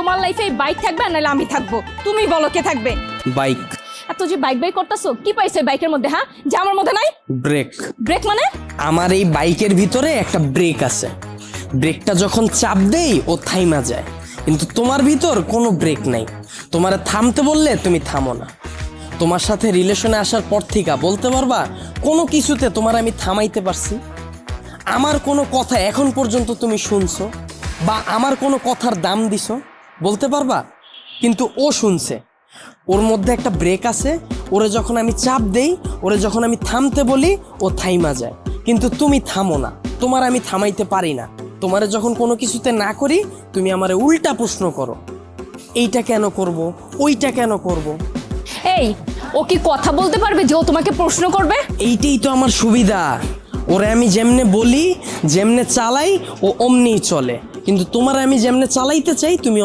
তোমার লাইফে বাইক থাকবে নাহলে আমি থাকবো, তুমি বলো কে থাকবে? বাইক। এত যে বাইক বাইক করতেছো, কি পাইছো বাইকের মধ্যে? হ্যাঁ, যে আমার মধ্যে নাই? ব্রেক। ব্রেক মানে? আমার এই বাইকের ভিতরে একটা ব্রেক আছে, ব্রেকটা যখন চাপ দেই ও থাইমা যায়, কিন্তু তোমার ভিতর কোনো ব্রেক নাই। তোমারে থামতে বললে তুমি থামো না। তোমার সাথে রিলেশনে আসার পর থেকে বলতে পারবা কোনো কিছুতে তোমার আমি থামাইতে পারছি? আমার কোনো কথা এখন পর্যন্ত তুমি শুনছো বা আমার কোনো কথার দাম দিছো বলতে পারবা? কিন্তু ও শুনছে, ওর মধ্যে একটা ব্রেক আছে, ওরে যখন আমি চাপ দেই, ওরে যখন আমি থামতে বলি ও থাইমা যায়, কিন্তু তুমি থামো না। তোমার আমি থামাইতে পারি না। তোমারে যখন কোনো কিছুতে না করি তুমি আমারে উল্টা প্রশ্ন করো, এইটা কেন করব, ওইটা কেন করব। এই, ও কি কথা বলতে পারবে যে ও তোমাকে প্রশ্ন করবে? এইটাই তো আমার সুবিধা। ওরে আমি যেমনে বলি, যেমনে চালাই ও অমনিই চলে, কিন্তু তোমার আমি যেমনে চালাইতে চাই তুমি